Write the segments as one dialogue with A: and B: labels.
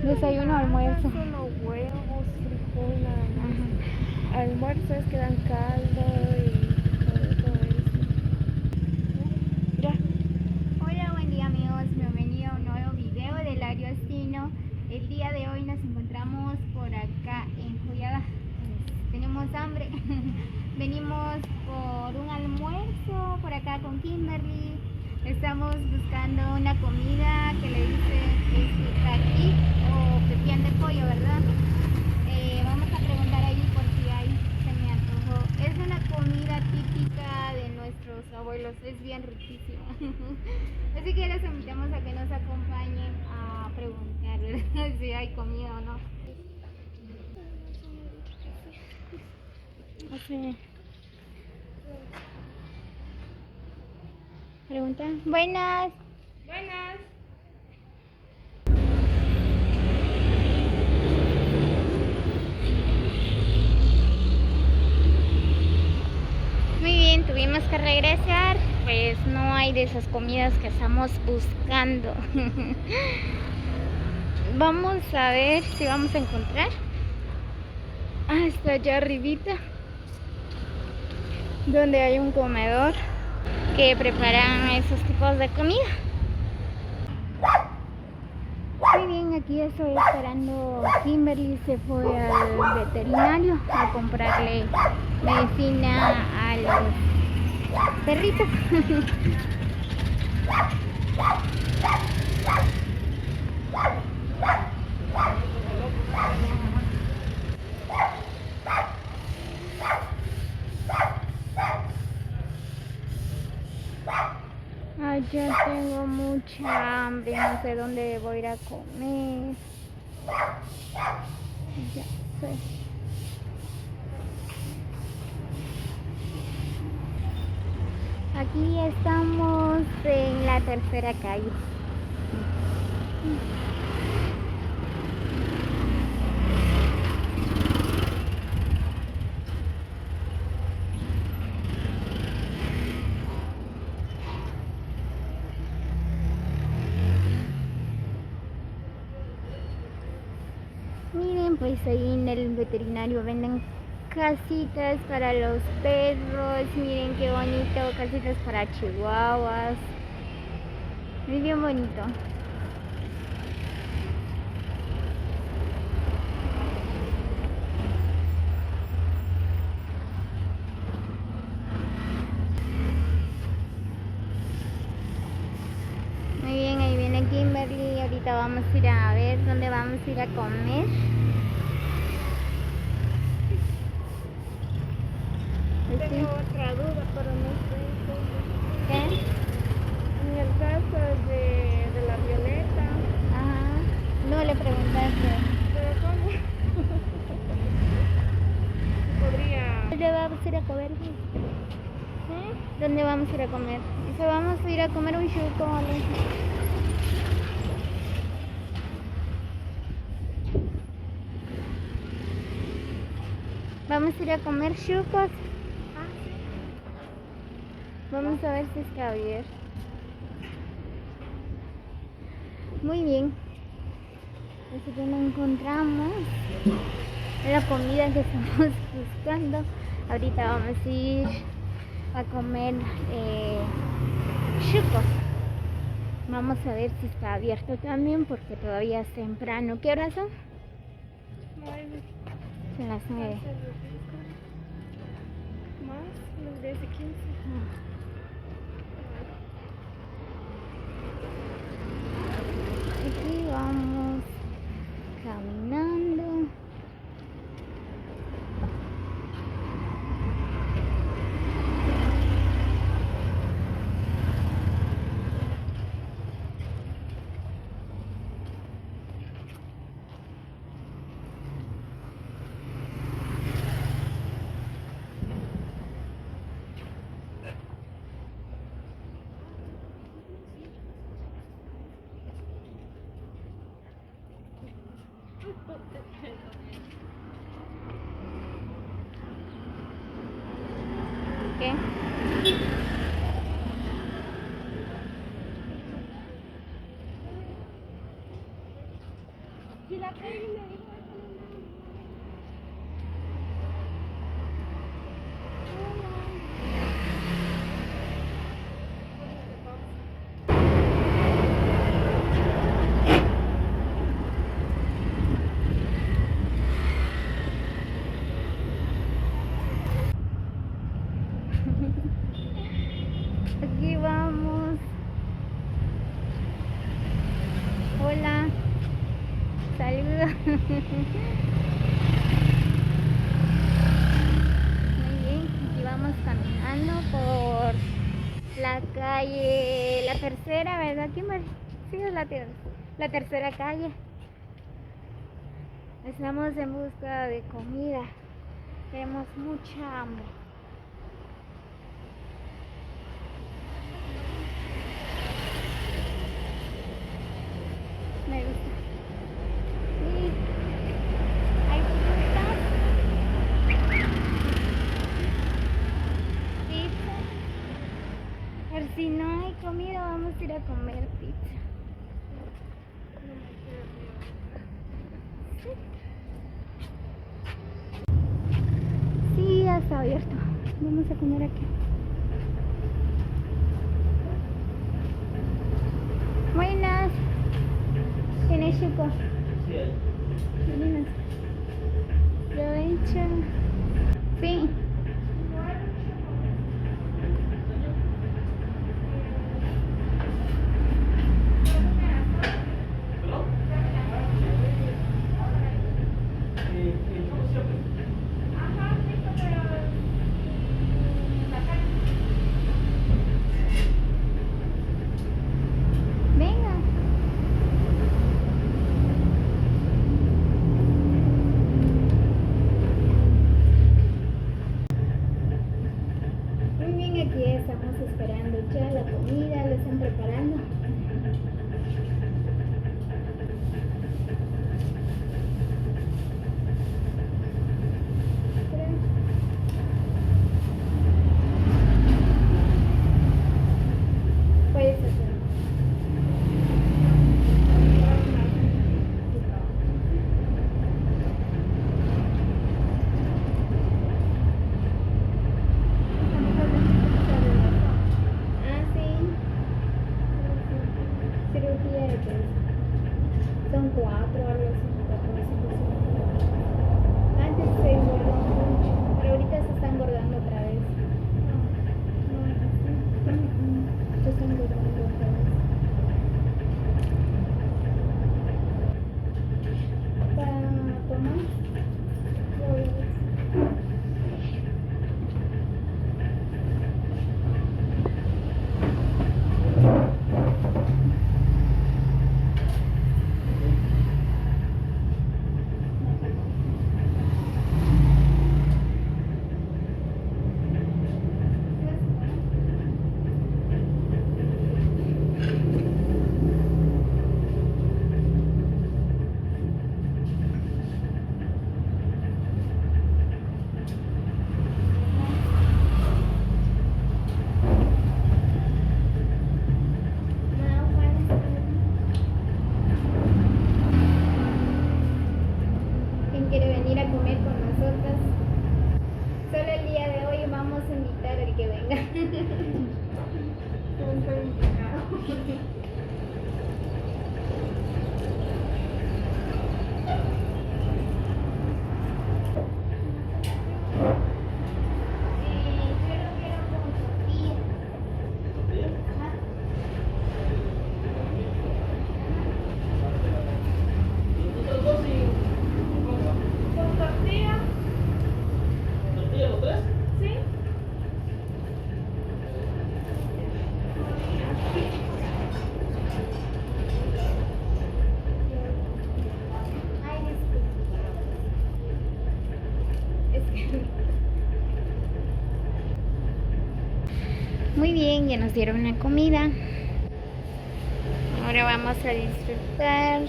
A: Desayuno, almuerzo.
B: Solo huevos, frijol, nada más.
A: Ajá.
B: Almuerzos que dan caldo y todo eso. Ya.
A: Hola, buen día amigos, bienvenido a un nuevo video del Ariostino. El día de hoy nos encontramos por acá en Joyada. Tenemos hambre. Venimos por un almuerzo por acá con Kimberly. Estamos buscando una comida que le dice caqui o pepián de pollo, ¿verdad? Vamos a preguntar allí por si hay, se me antojó. Es una comida típica de nuestros abuelos, es bien riquísima. Así que les invitamos a que nos acompañen a preguntar, ¿verdad? Si hay comida o no.
B: Así.
A: Pregunta. Buenas.
B: Buenas.
A: Muy bien, tuvimos que regresar, pues no hay de esas comidas que estamos buscando. Vamos a ver si vamos a encontrar hasta allá arribita, donde hay un comedor que preparan esos tipos de comida. Muy bien, aquí estoy esperando. Kimberly se fue al veterinario a comprarle medicina a los perritos. Ay, ya tengo mucha hambre, no sé dónde voy a ir a comer. Ya sé. Aquí estamos en la tercera calle. Miren, pues ahí en el veterinario venden casitas para los perros. Miren qué bonito, casitas para chihuahuas. Es bien bonito. Muy bien, ahí viene Kimberly. Ahorita vamos a ir a ver dónde vamos a ir a comer.
B: Tengo otra duda, pero no sé cómo.
A: ¿Qué?
B: En el caso de la Violeta,
A: Ajá. No le preguntaste.
B: ¿pero cómo? Podría.
A: ¿Dónde vamos a ir a comer? ¿Dónde vamos a ir a comer? Dice, vamos a ir a comer un chuco. Vamos a ir a comer chucos. Vamos a ver si está abierto. Muy bien. Así que no encontramos la comida que estamos buscando. Ahorita vamos a ir a comer chucos. Vamos a ver si está abierto también porque todavía es temprano. ¿Qué horas son?
B: 9.
A: Son las 9.
B: Más, los 10 y 15.
A: Aquí vamos caminando. ¿Qué?
B: la calle me dijo
A: Aquí vamos. Hola. Saludos. Muy bien, aquí vamos caminando por la calle, la tercera, ¿verdad, Kimberly? Sí, es la tercera calle. Estamos en busca de comida. Tenemos mucha hambre. Me gusta. Sí. Hay frutas. Pizza. Pero si no hay comida, vamos a ir a comer pizza. Sí, ya está abierto. Vamos a comer aquí. Buenas. ¿Tienes chuco?
C: Sí, hay.
A: Buenas. Provecho. Sí.
C: ¿Perdón? Yo siempre.
A: Venga. Muy bien, aquí estamos esperando ya la comida, lo están preparando. Puedes hacer. Ah, sí. Cirugía de qué? Son 4 algo así, 4 o 5. Antes se engordó mucho, pero ahorita se está engordando otra vez. Se está engordando otra vez. Para tomar, lo voy a ver. ¿Quién quiere venir a comer con nosotras? Solo el día de hoy vamos a invitar al que venga. Yo lo quiero con tortilla. Ajá.
C: ¿Nosotros dos y
B: ¿Con tortilla?
C: tortilla los tres?
B: Sí.
A: Ay, disculpe. Es que... Muy bien, ya nos dieron la comida. Ahora vamos a disfrutar.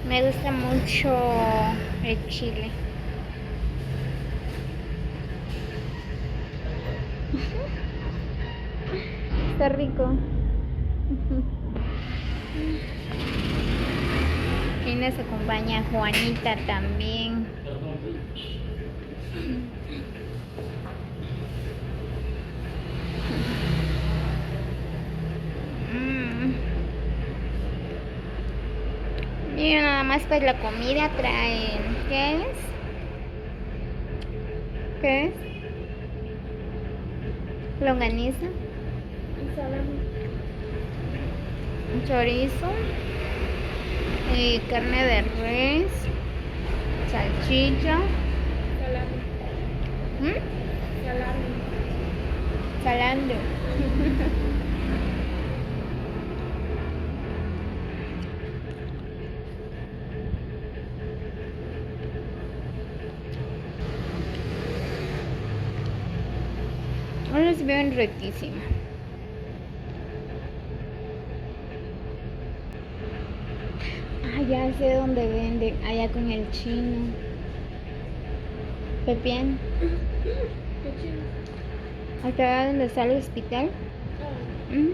A: Me gusta mucho el chile. Está rico. Y nos acompaña Juanita también. Mira, nada más pues la comida traen. ¿Qué es? ¿Qué es? Longaniza,
B: Y salami.
A: chorizo, carne de res, salchicha,
B: Salami.
A: ¿m?
B: Salami.
A: Salando. Ahora se ven riquísimas. Ah, ya sé dónde venden, allá con el chino. Pepián,
B: Qué chido.
A: acá donde está el hospital.
B: Ah.
A: Ujú.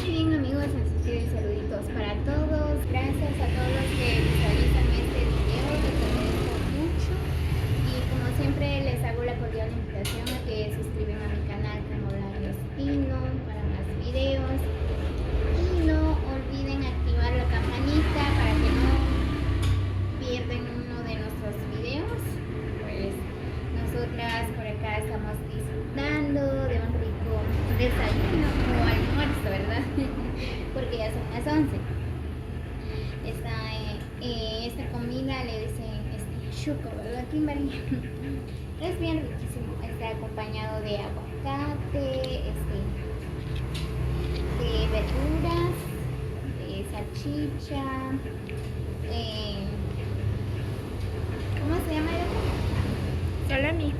A: Muy bien amigos, así que saluditos para todos. Gracias a todos los que visualizan este video, les agradezco mucho. Y como siempre les hago la cordial invitación a que se suscriban a mi canal como Lario Espino para más videos. Y no olviden activar la campanita para que no pierdan uno de nuestros videos. Pues nosotras por acá estamos disfrutando de un rico desayuno o almuerzo, ¿verdad? Porque ya son las 11. Esta comida le dicen chuco, ¿verdad, Kimberly? Es bien riquísimo. Está acompañado de aguacate, de verduras, de salchicha, ¿cómo se llama el otro?
B: Salami.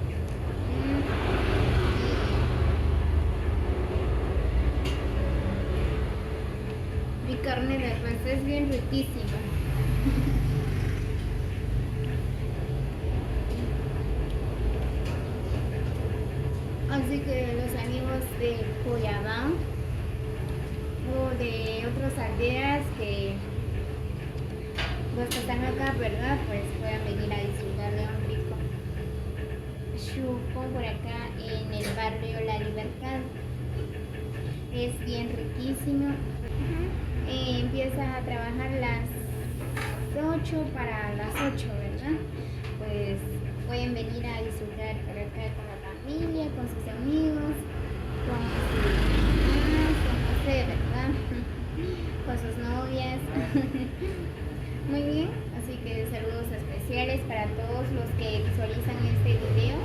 A: Mi carne de res es bien riquísima. Así que los amigos de Coyabá o de otras aldeas que los que están acá, ¿verdad? Pues puedan venir a disfrutar de un rico chuco por acá en el barrio La Libertad. Es bien riquísimo. Empieza a trabajar las 8 para las 8, ¿verdad? Pues pueden venir a disfrutar por acá con la familia, con sus amigos, con sus mamás, con no sé, ¿verdad? Con sus novias. Muy bien, así que saludos especiales para todos los que visualizan este video.